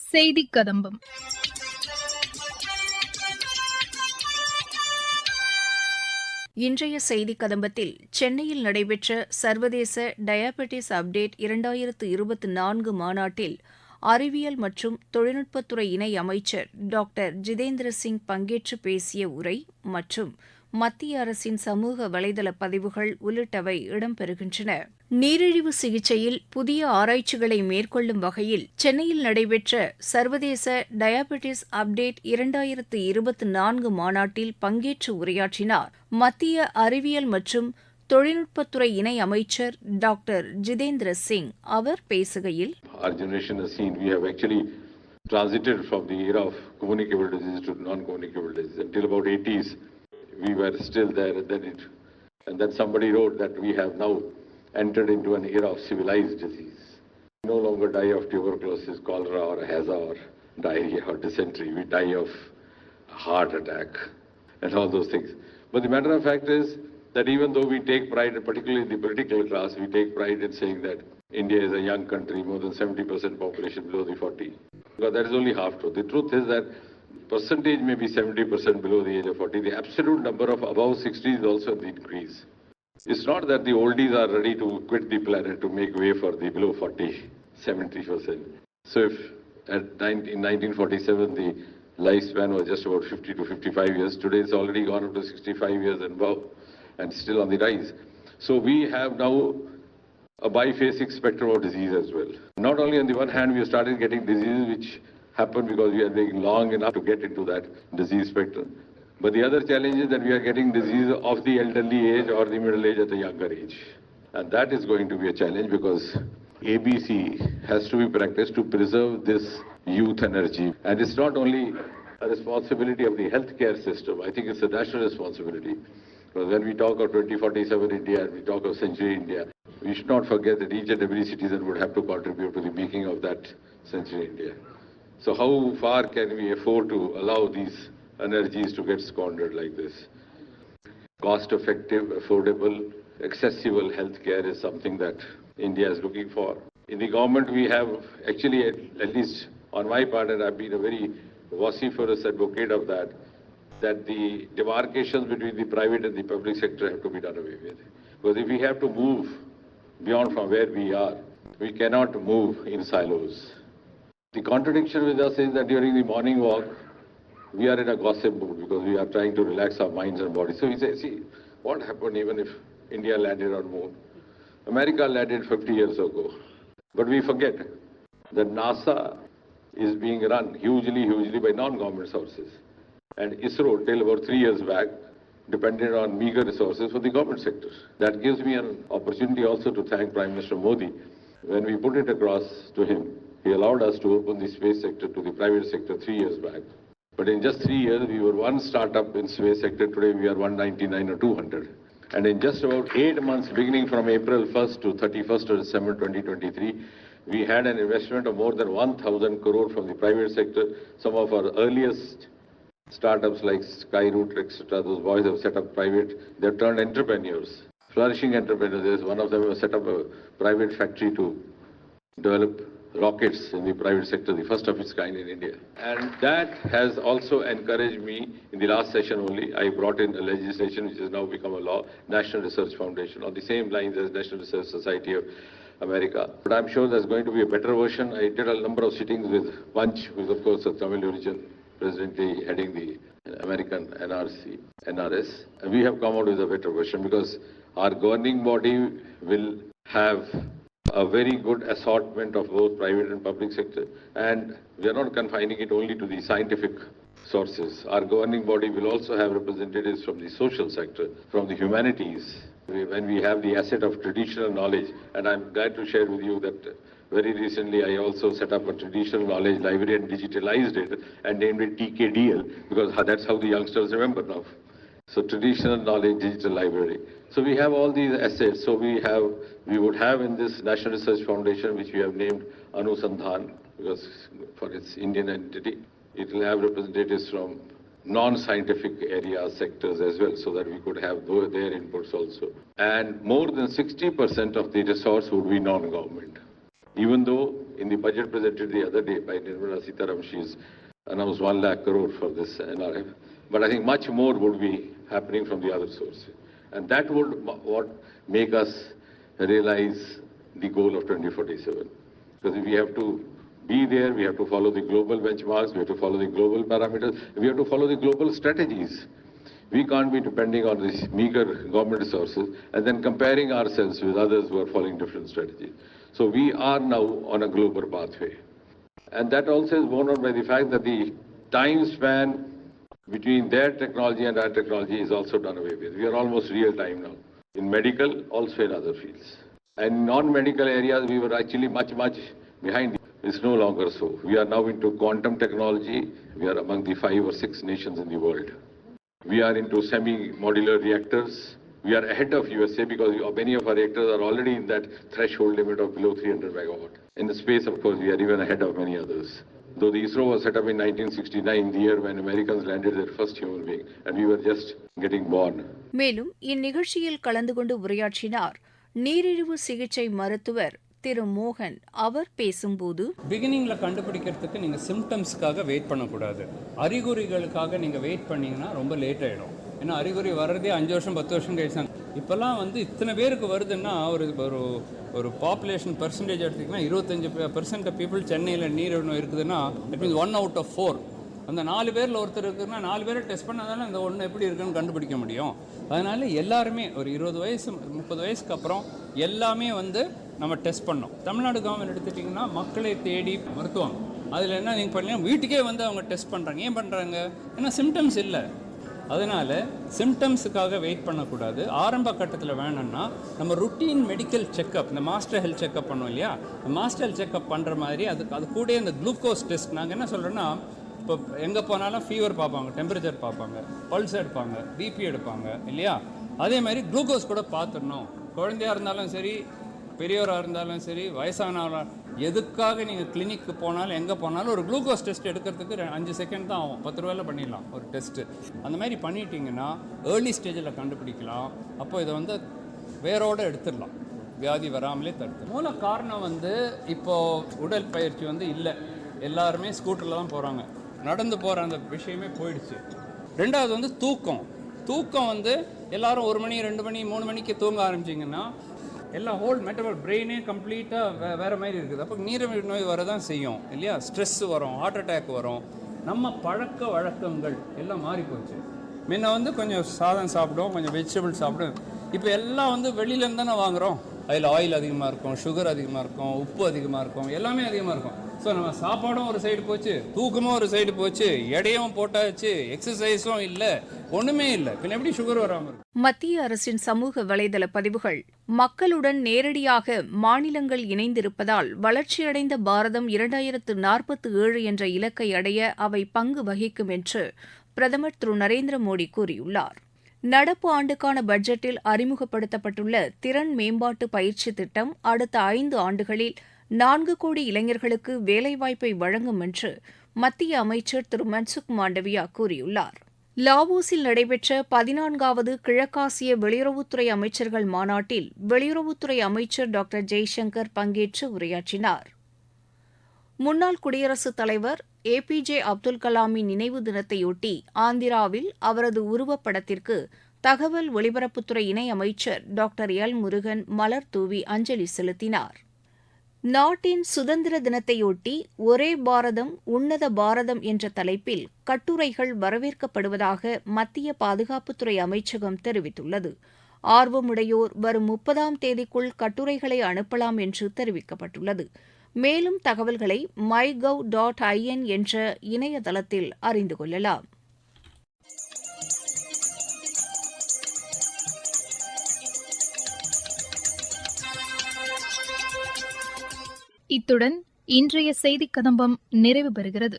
செய்திக் கதம்பம். இன்றைய செய்திக் கதம்பத்தில் சென்னையில் நடைபெற்ற சர்வதேச டயாபெட்டிஸ் அப்டேட் 2024 மாநாட்டில் அறிவியல் மற்றும் தொழில்நுட்பத்துறை இணை அமைச்சர் டாக்டர் ஜிதேந்திர சிங் பங்கேற்று பேசிய உரை மற்றும் மத்திய அரசின் சமூக வலைதள பதிவுகள் உள்ளிட்டவை இடம்பெறுகின்றன. நீரிழிவு சிகிச்சையில் புதிய ஆராய்ச்சிகளை மேற்கொள்ளும் வகையில் சென்னையில் நடைபெற்ற சர்வதேச டயாபெட்டிஸ் அப்டேட் 2024 மாநாட்டில் பங்கேற்று உரையாற்றினார் மத்திய அறிவியல் மற்றும் தொழில்நுட்பத்துறை இணை அமைச்சர் டாக்டர் ஜிதேந்திர சிங். அவர் பேசுகையில், Our generation has seen we have actually transited from the era of communicable disease to non-communicable disease. Until about 80s, we were still there, and then somebody wrote that we have now entered into an era of civilized disease. We no longer die of tuberculosis, cholera, or Hazza, or diarrhea, or dysentery. We die of heart attack and all those things. But the matter of fact is that even though we take pride, particularly in the political class, we take pride in saying that India is a young country, more than 70% population below the 40. Because that is only half true. The truth is that percentage may be 70% below the age of 40. The absolute number of above 60 is also the increase. It's not that the oldies are ready to quit the planet to make way for the below 40, 70%. So if in 1947 the lifespan was just about 50 to 55 years, today it's already gone up to 65 years and above, and still on the rise. So we have now a biphasic spectrum of disease as well. Not only on the one hand we have started getting diseases which happen because we are living long enough to get into that disease spectrum. But the other challenge is that we are getting disease of the elderly age or the middle age at a younger age. And that is going to be a challenge because ABC has to be practiced to preserve this youth energy. And it's not only a responsibility of the healthcare system, I think it's a national responsibility. Because when we talk of 2047 India and we talk of Century India, we should not forget that each and every citizen would have to contribute to the making of that Century India. So how far can we afford to allow these energies to get squandered like this? Cost-effective, affordable, accessible healthcare is something that India is looking for. In the government, we have actually, at least on my part, and I've been a very vociferous advocate of that the demarcations between the private and the public sector have to be done away with. Because if we have to move beyond from where we are, we cannot move in silos. The contradiction with us is that during the morning walk, we are in a gossip mood because we are trying to relax our minds and bodies. So we say, see, what happened even if India landed on moon? America landed 50 years ago. But we forget that NASA is being run hugely by non-government sources. And ISRO, till about 3 years back, depended on meager resources for the government sector. That gives me an opportunity also to thank Prime Minister Modi. When we put it across to him, he allowed us to open the space sector to the private sector 3 years back. But in just 3 years, we were one startup in space sector. Today, we are 199 or 200. And in just about 8 months, beginning from April 1st to 31st of December 2023, we had an investment of more than 1,000 crore from the private sector. Some of our earliest startups like Skyroot, etc., those boys have set up private. They have turned entrepreneurs, flourishing entrepreneurs. One of them has set up a private factory to develop rockets in the private sector, the first of its kind in India. And that has also encouraged me. In the last session only, I brought in a legislation which has now become a law, National Research Foundation, on the same lines as National Research Society of America. But I'm sure there's going to be a better version. I did a number of sittings with Punch, who is of course a Tamil origin, presently heading the American NRS. And we have come out with a better version because our governing body will have a very good assortment of both private and public sector, and we are not confining it only to the scientific sources. Our governing body will also have representatives from the social sector, from the humanities, when we have the asset of traditional knowledge. And I'm glad to share with you that very recently I also set up a traditional knowledge library and digitalized it and named it TKDL, because that's how the youngsters remember now. So traditional knowledge digital library. So we have all these assets. So we would have in this National Research Foundation, which we have named Anusandhan, because for its Indian entity, it will have representatives from non-scientific areas, sectors as well, so that we could have their inputs also. And more than 60% of the resource would be non-government. Even though in the budget presented the other day by Nirmala Sitaram, she's announced 1 lakh crore for this NRF. But I think much more would be happening from the other sources. And that would what make us realize the goal of 2047. Because if we have to be there, we have to follow the global benchmarks, we have to follow the global parameters, we have to follow the global strategies. We can't be depending on these meager government resources and then comparing ourselves with others who are following different strategies. So we are now on a global pathway. And that also is borne out by the fact that the time span between their technology and our technology is also done away with. We are almost real time now, in medical, also in other fields. And non-medical areas, we were actually much behind. It's no longer so. We are now into quantum technology. We are among the 5 or 6 nations in the world. We are into semi-modular reactors. We are ahead of USA because many of our reactors are already in that threshold limit of below 300 megawatt. In the space, of course, we are even ahead of many others. Though the ISRO was set up in 1969, the year when Americans landed their first human being, and we were just getting born. மேலும் இந்நிகழ்ச்சியில் கலந்து கொண்டு உரையாற்றினார் நீரிழிவு சிகிச்சை மருத்துவர் திரு மோகன். அவர் பேசும்போது, பிகினிங்ல கண்டுபிடிக்கிறதுக்கு நீங்க சிம்டம்ஸ்க்காக வெயிட் பண்ணக்கூடாது. அறிகுறிகளுக்காக நீங்க வெயிட் பண்ணீங்கன்னா ரொம்ப லேட் ஆயிடும். ஏன்னா அறிகுறி வர்றதே 5 வருஷம் 10 வருஷம் கழிச்சாங்க. இப்போல்லாம் இத்தனை பேருக்கு வருதுன்னா ஒரு பாப்புலேஷன் பர்சன்டேஜ் எடுத்திங்கன்னா 25% ஆஃப் பீப்புள் சென்னையில் நீரிழிவு நோய் இருக்குதுன்னா இட் மீன்ஸ் 1 out of 4. அந்த 4 பேரில் ஒருத்தர் இருக்குதுன்னா 4 பேரை டெஸ்ட் பண்ணால் தானே இந்த ஒன்று எப்படி இருக்குன்னு கண்டுபிடிக்க முடியும். அதனால எல்லாருமே ஒரு 20 வயசு 30 வயசுக்கு அப்புறம் எல்லாமே நம்ம டெஸ்ட் பண்ணோம். தமிழ்நாடு கவர்மெண்ட் எடுத்துட்டிங்கன்னா மக்களை தேடி மருத்துவம் அதில் என்ன நீங்கள் பண்ணீங்கன்னா வீட்டுக்கே அவங்க டெஸ்ட் பண்ணுறாங்க. ஏன் பண்ணுறாங்க? ஏன்னா சிம்டம்ஸ் இல்லை. அதனால் சிம்டம்ஸுக்காக வெயிட் பண்ணக்கூடாது. ஆரம்ப கட்டத்தில் வேணும்னா நம்ம ருட்டீன் மெடிக்கல் செக்கப், இந்த மாஸ்டர் ஹெல்த் செக்கப் பண்ணோம் இல்லையா, மாஸ்டர் ஹெல்த் செக்கப் பண்ணுற மாதிரி அது கூட இந்த குளுக்கோஸ் டெஸ்ட். நாங்கள் என்ன சொல்கிறோன்னா, இப்போ எங்கே போனாலும் ஃபீவர் பார்ப்பாங்க, டெம்பரேச்சர் பார்ப்பாங்க, பல்ஸ் எடுப்பாங்க, பிபி எடுப்பாங்க இல்லையா. அதே மாதிரி குளுக்கோஸ் கூட பார்த்துடணும். குழந்தையாக இருந்தாலும் சரி, பெரியவராக இருந்தாலும் சரி, வயசானாலும், எதுக்காக நீங்கள் கிளினிக்கு போனாலும் எங்கே போனாலும் ஒரு குளுக்கோஸ் டெஸ்ட் எடுக்கிறதுக்கு 5 செகண்ட் தான் ஆகும். 10 ரூபாயில் பண்ணிடலாம் ஒரு டெஸ்ட்டு. அந்த மாதிரி பண்ணிட்டீங்கன்னா ஏர்லி ஸ்டேஜில் கண்டுபிடிக்கலாம். அப்போ இதை வேரோடு எடுத்துடலாம், வியாதி வராமலே தடுத்து. மூல காரணம் இப்போது உடல் பயிற்சி இல்லை. எல்லாருமே ஸ்கூட்டரில் தான் போகிறாங்க. நடந்து போகிற அந்த விஷயமே போயிடுச்சு. ரெண்டாவது தூக்கம் எல்லாரும் 1 மணி 2 மணி 3 மணிக்கு தூங்க ஆரம்பிச்சிங்கன்னா எல்லாம் ஹோல் மெட்டபால் பிரெயினே கம்ப்ளீட்டாக வேறு மாதிரி இருக்குது. அப்போ நீரிழிவு நோய் வரதான் செய்யும் இல்லையா. ஸ்ட்ரெஸ் வரும், ஹார்ட் அட்டாக் வரும். நம்ம பழக்க வழக்கங்கள் எல்லாம் மாறி போச்சு. முன்ன கொஞ்சம் சாதம் சாப்பிடுவோம், கொஞ்சம் வெஜிடபிள் சாப்பிடுவோம். இப்போ எல்லாம் வெளியிலேருந்து தானே வாங்குகிறோம். அதில் ஆயில் அதிகமாக இருக்கும், சுகர் அதிகமாக இருக்கும், உப்பு அதிகமாக இருக்கும், எல்லாமே அதிகமாக இருக்கும். ஸோ நம்ம சாப்பாடும் ஒரு சைடு போச்சு, தூக்கமும் ஒரு சைடு போச்சு, எடையும் போட்டாச்சு, எக்ஸசைஸும் இல்லை, ஒன்றுமே இல்லை. பின்ன எப்படி சுகர் வராமல் இருக்கும்? மத்திய அரசின் சமூக வலைதள பதிவுகள் மக்களுடன் நேரடியாக மாநிலங்கள் இணைந்திருப்பதால் வளர்ச்சியடைந்த பாரதம் 2047 என்ற இலக்கை அடைய அவை பங்கு வகிக்கும் என்று பிரதமர் திரு நரேந்திர மோடி கூறியுள்ளார். நடப்பு ஆண்டுக்கான பட்ஜெட்டில் அறிமுகப்படுத்தப்பட்டுள்ள திறன் மேம்பாட்டு பயிற்சி திட்டம் அடுத்த 5 ஆண்டுகளில் 4 கோடி இளைஞர்களுக்கு வேலைவாய்ப்பை வழங்கும் என்று மத்திய அமைச்சர் திரு மன்சுக் மாண்டவியா கூறியுள்ளார். லாவோஸில் நடைபெற்ற 14வது கிழக்காசிய வெளியுறவுத்துறை அமைச்சர்கள் மாநாட்டில் வெளியுறவுத்துறை அமைச்சர் டாக்டர் ஜெய்சங்கர் பங்கேற்று உரையாற்றினார். முன்னாள் குடியரசுத் தலைவர் APJ அப்துல் கலாமின் நினைவு தினத்தையொட்டி ஆந்திராவில் அவரது உருவப்படத்திற்கு தகவல் ஒலிபரப்புத்துறை இணை அமைச்சர் டாக்டர் எல் முருகன் மலர் தூவி அஞ்சலி செலுத்தினார். நாட்டின் சுதந்திர தினத்தையொட்டி ஒரே பாரதம் உன்னத பாரதம் என்ற தலைப்பில் கட்டுரைகள் வரவேற்கப்படுவதாக மத்திய பாதுகாப்புத்துறை அமைச்சகம் தெரிவித்துள்ளது. ஆர்வமுடையோர் வரும் 30ஆம் தேதிக்குள் கட்டுரைகளை அனுப்பலாம் என்று தெரிவிக்கப்பட்டுள்ளது. மேலும் தகவல்களை mygov.in என்ற இணையதளத்தில் அறிந்து கொள்ளலாம். இத்துடன் இன்றைய செய்திக் கதம்பம் நிறைவு பெறுகிறது.